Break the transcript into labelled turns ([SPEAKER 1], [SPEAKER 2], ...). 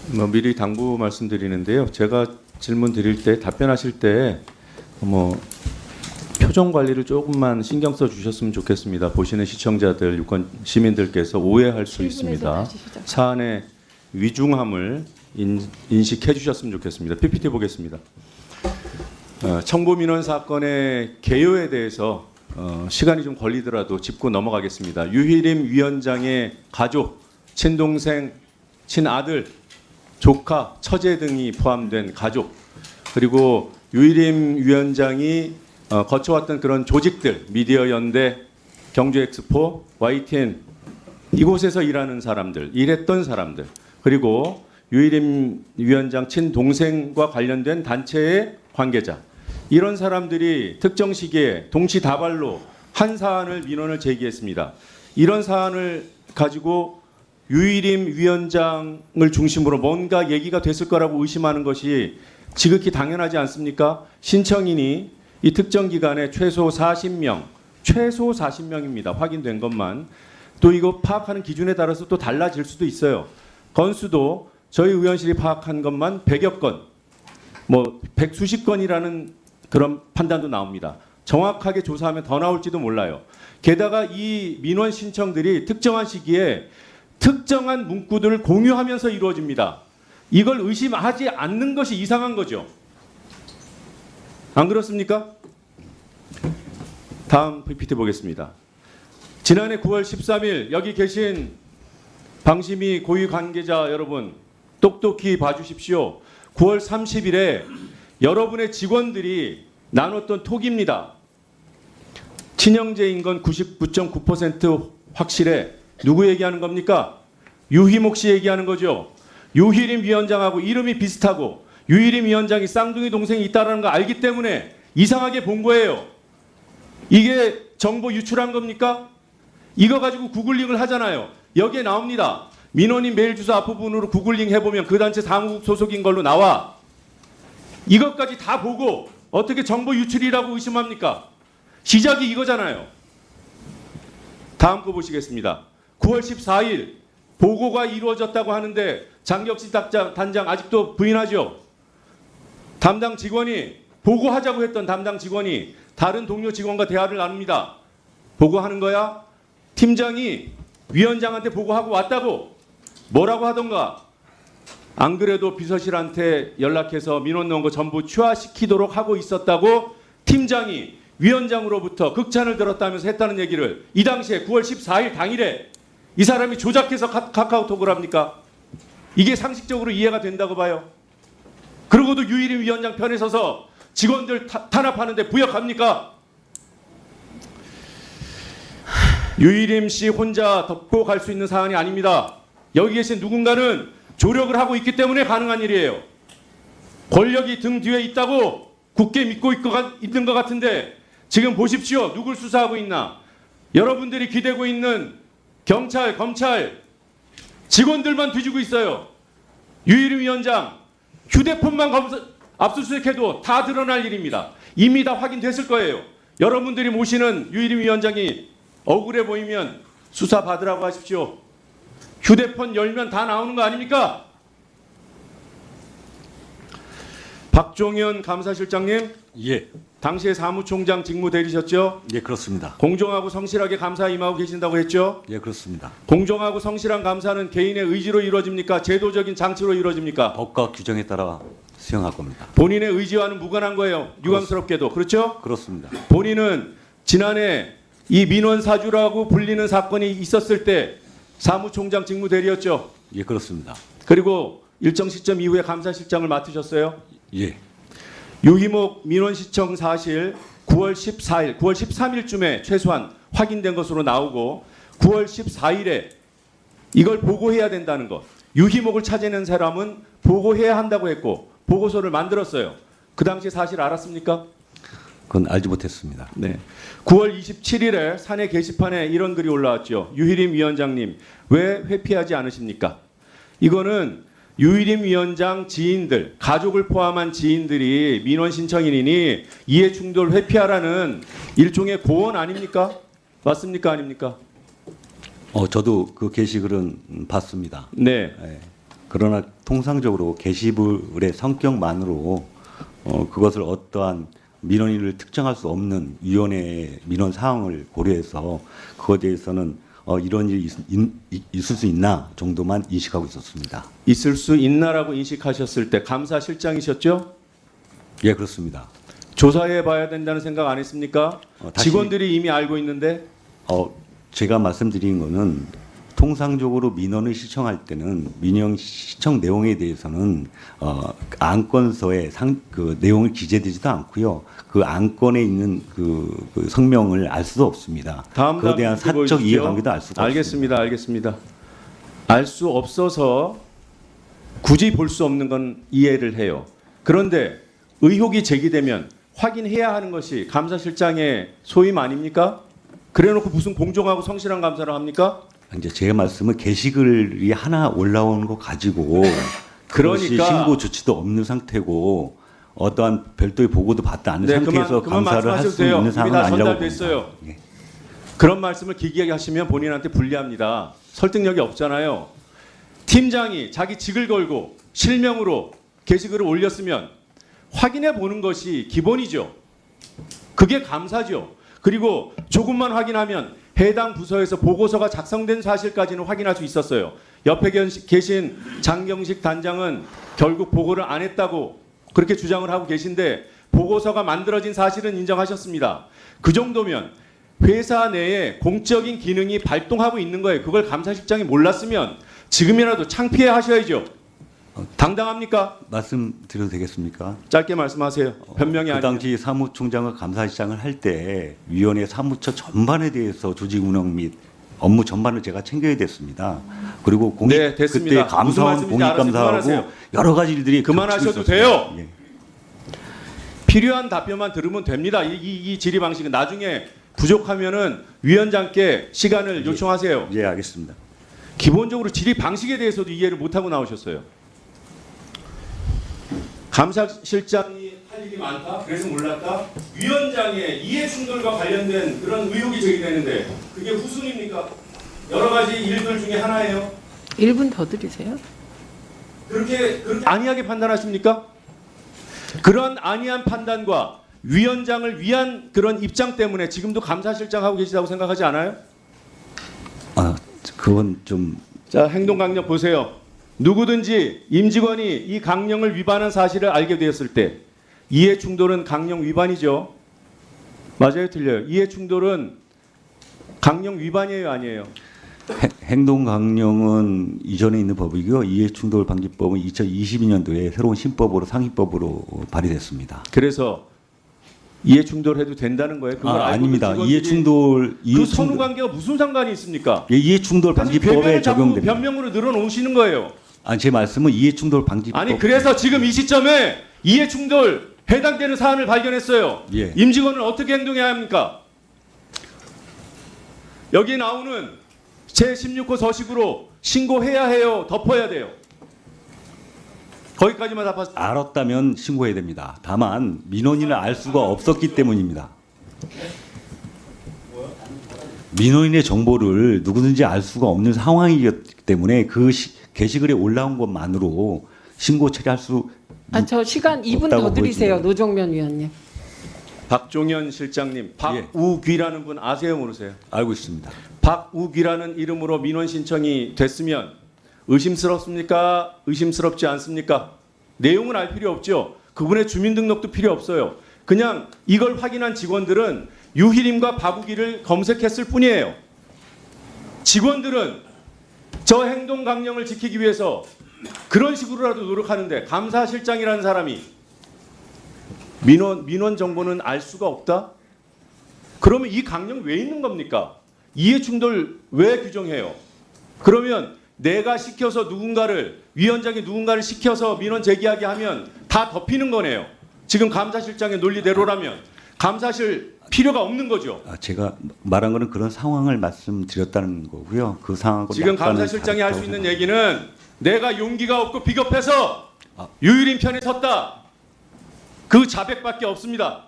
[SPEAKER 1] 미리 당부 말씀드리는데요. 제가 질문 드릴 때 답변하실 때 표정 관리를 조금만 신경 써 주셨으면 좋겠습니다. 보시는 시청자들, 유권 시민들께서 오해할 수 있습니다. 사안의 위중함을 인식해 주셨으면 좋겠습니다. PPT 보겠습니다. 청부민원 사건의 개요에 대해서 시간이 좀 걸리더라도 짚고 넘어가겠습니다. 유희림 위원장의 가족, 친동생, 친아들, 조카, 처제 등이 포함된 가족, 그리고 유희림 위원장이 거쳐왔던 그런 조직들, 미디어 연대, 경주엑스포, YTN 이곳에서 일하는 사람들, 일했던 사람들, 그리고 유희림 위원장 친동생과 관련된 단체의 관계자, 이런 사람들이 특정 시기에 동시다발로 한 사안을 민원을 제기했습니다. 이런 사안을 가지고 유희림 위원장을 중심으로 뭔가 얘기가 됐을 거라고 의심하는 것이 지극히 당연하지 않습니까? 신청인이 이 특정 기간에 최소 40명입니다. 확인된 것만. 또 이거 파악하는 기준에 따라서 또 달라질 수도 있어요. 건수도 저희 의원실이 파악한 것만 100여 건, 백수십 건이라는 그런 판단도 나옵니다. 정확하게 조사하면 더 나올지도 몰라요. 게다가 이 민원 신청들이 특정한 시기에 특정한 문구들을 공유하면서 이루어집니다. 이걸 의심하지 않는 것이 이상한 거죠. 안 그렇습니까? 다음 PPT 보겠습니다. 지난해 9월 13일 여기 계신 방심위 고위 관계자 여러분 똑똑히 봐주십시오. 9월 30일에 여러분의 직원들이 나눴던 톡입니다. 친형제인 건 99.9% 확실해. 누구 얘기하는 겁니까? 유희목 씨 얘기하는 거죠. 유희림 위원장하고 이름이 비슷하고 유희림 위원장이 쌍둥이 동생이 있다는 거 알기 때문에 이상하게 본 거예요. 이게 정보 유출한 겁니까? 이거 가지고 구글링을 하잖아요. 여기에 나옵니다. 민원인 메일 주소 앞부분으로 구글링 해보면 그 단체 사무국 소속인 걸로 나와. 이것까지 다 보고 어떻게 정보 유출이라고 의심합니까? 시작이 이거잖아요. 다음 거 보시겠습니다. 9월 14일 보고가 이루어졌다고 하는데 장격식 단장 아직도 부인하죠. 담당 직원이 보고하자고 했던 담당 직원이 다른 동료 직원과 대화를 나눕니다. 보고하는 거야? 팀장이 위원장한테 보고하고 왔다고 뭐라고 하던가. 안 그래도 비서실한테 연락해서 민원 넣은 거 전부 취하시키도록 하고 있었다고 팀장이 위원장으로부터 극찬을 들었다면서 했다는 얘기를 이 당시에 9월 14일 당일에 이 사람이 조작해서 카카오톡을 합니까? 이게 상식적으로 이해가 된다고 봐요. 그러고도 유희림 위원장 편에 서서 직원들 탄압하는데 부역합니까? 유희림 씨 혼자 덮고 갈 수 있는 사안이 아닙니다. 여기 계신 누군가는 조력을 하고 있기 때문에 가능한 일이에요. 권력이 등 뒤에 있다고 굳게 믿고 있는 것 같은데 지금 보십시오. 누굴 수사하고 있나. 여러분들이 기대고 있는 경찰, 검찰 직원들만 뒤지고 있어요. 유희림 위원장 휴대폰만 압수수색해도 다 드러날 일입니다. 이미 다 확인됐을 거예요. 여러분들이 모시는 유희림 위원장이 억울해 보이면 수사 받으라고 하십시오. 휴대폰 열면 다 나오는 거 아닙니까? 박종현 감사실장님,
[SPEAKER 2] 예,
[SPEAKER 1] 당시에 사무총장 직무 대리셨죠?
[SPEAKER 2] 예, 그렇습니다.
[SPEAKER 1] 공정하고 성실하게 감사 임하고 계신다고 했죠?
[SPEAKER 2] 예, 그렇습니다.
[SPEAKER 1] 공정하고 성실한 감사는 개인의 의지로 이루어집니까? 제도적인 장치로 이루어집니까?
[SPEAKER 2] 법과 규정에 따라 수행할 겁니다.
[SPEAKER 1] 본인의 의지와는 무관한 거예요. 유감스럽게도. 그렇죠?
[SPEAKER 2] 그렇습니다.
[SPEAKER 1] 본인은 지난해 이 민원 사주라고 불리는 사건이 있었을 때 사무총장 직무 대리였죠?
[SPEAKER 2] 예, 그렇습니다.
[SPEAKER 1] 그리고 일정 시점 이후에 감사실장을 맡으셨어요?
[SPEAKER 2] 예,
[SPEAKER 1] 유희목 민원 시청 사실 9월 14일, 9월 13일쯤에 최소한 확인된 것으로 나오고 9월 14일에 이걸 보고해야 된다는 것. 유희목을 찾아낸 사람은 보고해야 한다고 했고 보고서를 만들었어요. 그 당시 사실 알았습니까?
[SPEAKER 2] 그건 알지 못했습니다.
[SPEAKER 1] 네. 9월 27일에 사내 게시판에 이런 글이 올라왔죠. 유희림 위원장님, 왜 회피하지 않으십니까? 이거는 유희림 위원장 지인들, 가족을 포함한 지인들이 민원 신청인이니 이해충돌 회피하라는 일종의 고언 아닙니까? 맞습니까? 아닙니까?
[SPEAKER 2] 저도 그 게시글은 봤습니다.
[SPEAKER 1] 네.
[SPEAKER 2] 예. 그러나 통상적으로 게시물의 성격만으로 그것을 어떠한 민원인을 특정할 수 없는 위원회의 민원 사항을 고려해서 그것에 대해서는 이런 일이 있을 수 있나 정도만 인식하고 있었습니다.
[SPEAKER 1] 있을 수 있나라고 인식하셨을 때 감사실장이셨죠?
[SPEAKER 2] 예, 그렇습니다.
[SPEAKER 1] 조사해 봐야 된다는 생각 안 했습니까?
[SPEAKER 2] 다시-
[SPEAKER 1] 직원들이 이미 알고 있는데
[SPEAKER 2] 제가 말씀드린 거는 통상적으로 민원을 신청할 때는 민원 신청 내용에 대해서는 안건서에 그 내용을 기재되지도 않고요. 그 안건에 있는 그 성명을 알 수도 없습니다.
[SPEAKER 1] 다음
[SPEAKER 2] 그에 대한
[SPEAKER 1] 문제
[SPEAKER 2] 사적
[SPEAKER 1] 보여주십시오.
[SPEAKER 2] 이해관계도 알 수가 없습니다.
[SPEAKER 1] 알겠습니다. 알 수 없어서 굳이 볼 수 없는 건 이해를 해요. 그런데 의혹이 제기되면 확인해야 하는 것이 감사실장의 소임 아닙니까? 그래놓고 무슨 공정하고 성실한 감사를 합니까?
[SPEAKER 2] 이제 제 말씀은 게시글이 하나 올라오는 거 가지고 그것이
[SPEAKER 1] 그러니까-
[SPEAKER 2] 신고 조치도 없는 상태고 어떠한 별도의 보고도 받지 않은 상태에서
[SPEAKER 1] 그만
[SPEAKER 2] 감사를 할
[SPEAKER 1] 말씀하셔도
[SPEAKER 2] 수
[SPEAKER 1] 돼요.
[SPEAKER 2] 있는
[SPEAKER 1] 이미
[SPEAKER 2] 상황은
[SPEAKER 1] 다
[SPEAKER 2] 아니라고
[SPEAKER 1] 전달됐어요.
[SPEAKER 2] 봅니다. 예.
[SPEAKER 1] 그런 말씀을 기기하게 하시면 본인한테 불리합니다. 설득력이 없잖아요. 팀장이 자기 직을 걸고 실명으로 게시글을 올렸으면 확인해 보는 것이 기본이죠. 그게 감사죠. 그리고 조금만 확인하면 해당 부서에서 보고서가 작성된 사실까지는 확인할 수 있었어요. 옆에 계신 장경식 단장은 결국 보고를 안 했다고 그렇게 주장을 하고 계신데 보고서가 만들어진 사실은 인정하셨습니다. 그 정도면 회사 내에 공적인 기능이 발동하고 있는 거예요. 그걸 감사실장이 몰랐으면 지금이라도 창피해 하셔야죠. 당당합니까?
[SPEAKER 2] 말씀드려도 되겠습니까?
[SPEAKER 1] 짧게 말씀하세요. 변명이
[SPEAKER 2] 그
[SPEAKER 1] 아니에요.
[SPEAKER 2] 당시 사무총장과 감사실장을 할 때 위원회 사무처 전반에 대해서 조직 운영 및 업무 전반을 제가 챙겨야 됐습니다. 그리고
[SPEAKER 1] 네, 됐습니다.
[SPEAKER 2] 그때 감사원
[SPEAKER 1] 무슨 말씀인지
[SPEAKER 2] 공익
[SPEAKER 1] 알았어요.
[SPEAKER 2] 감사하고
[SPEAKER 1] 그만하세요.
[SPEAKER 2] 여러 가지 일들이
[SPEAKER 1] 그만하셔도
[SPEAKER 2] 겹치고 있었어요.
[SPEAKER 1] 돼요.
[SPEAKER 2] 예.
[SPEAKER 1] 필요한 답변만 들으면 됩니다. 이 질의 방식은 나중에 부족하면은 위원장께 시간을 요청하세요.
[SPEAKER 2] 예, 알겠습니다.
[SPEAKER 1] 기본적으로 질의 방식에 대해서도 이해를 못하고 나오셨어요. 감사실장이 할 일이 많다? 그래서 몰랐다? 위원장의 이해 충돌과 관련된 그런 의혹이 제기되는데 그게 후순입니까? 여러 가지 일들 중에 하나예요.
[SPEAKER 3] 1분 더 드리세요.
[SPEAKER 1] 그렇게 안이하게 판단하십니까? 그런 안이한 판단과 위원장을 위한 그런 입장 때문에 지금도 감사실장 하고 계시다고 생각하지 않아요?
[SPEAKER 2] 그건 좀
[SPEAKER 1] 자, 행동 강령 보세요. 누구든지 임직원이 이 강령을 위반한 사실을 알게 되었을 때 이해 충돌은 강령 위반이죠. 맞아요, 틀려요. 이해 충돌은 강령 위반이에요, 아니에요?
[SPEAKER 2] 행동 강령은 이전에 있는 법이고요. 이해충돌 방지법은 2022년도에 새로운 신법으로 상위법으로 발의됐습니다.
[SPEAKER 1] 그래서 이해 충돌해도 된다는 거예요. 그걸 알고도
[SPEAKER 2] 아닙니다.
[SPEAKER 1] 직원들이
[SPEAKER 2] 이해충돌
[SPEAKER 1] 그 선후 관계가 무슨 상관이 있습니까?
[SPEAKER 2] 이해충돌 방지법에
[SPEAKER 1] 변명을 자꾸
[SPEAKER 2] 적용됩니다.
[SPEAKER 1] 변명으로 늘어놓으시는 거예요.
[SPEAKER 2] 제 말씀은 이해충돌 방지법.
[SPEAKER 1] 아니 그래서 지금 이 시점에 이해 충돌 해당되는 사안을 발견했어요.
[SPEAKER 2] 예.
[SPEAKER 1] 임직원은 어떻게 행동해야 합니까? 여기 나오는 제16호 서식으로 신고해야 해요, 덮어야 돼요. 거기까지만 답하세요.
[SPEAKER 2] 알았다면 신고해야 됩니다. 다만 민원인을 알 수가 없었기 때문입니다. 민원인의 정보를 누구든지 알 수가 없는 상황이기 때문에 그 게시글에 올라온 것만으로 신고 처리할 수
[SPEAKER 3] 저 시간 2분
[SPEAKER 2] 없다고
[SPEAKER 3] 더 드리세요.
[SPEAKER 2] 보여집니다.
[SPEAKER 3] 노정면 위원님.
[SPEAKER 1] 박종현 실장님, 박우귀라는 분 아세요, 모르세요?
[SPEAKER 2] 알고 있습니다.
[SPEAKER 1] 박우귀라는 이름으로 민원 신청이 됐으면 의심스럽습니까? 의심스럽지 않습니까? 내용은 알 필요 없죠. 그분의 주민등록도 필요 없어요. 그냥 이걸 확인한 직원들은 유희림과 박우귀를 검색했을 뿐이에요. 직원들은 저 행동 강령을 지키기 위해서 그런 식으로라도 노력하는데 감사실장이라는 사람이 민원 정보는 알 수가 없다? 그러면 이 강령 왜 있는 겁니까? 이해충돌 왜 규정해요? 그러면 내가 시켜서 위원장이 누군가를 시켜서 민원 제기하게 하면 다 덮이는 거네요. 지금 감사실장의 논리대로라면 감사실 필요가 없는 거죠.
[SPEAKER 2] 제가 말한 거는 그런 상황을 말씀드렸다는 거고요. 그 상황하고
[SPEAKER 1] 지금
[SPEAKER 2] 약간은
[SPEAKER 1] 감사실장이 할 수
[SPEAKER 2] 다르다고
[SPEAKER 1] 있는 얘기는 내가 용기가 없고 비겁해서 유일인 편에 섰다. 그 자백밖에 없습니다.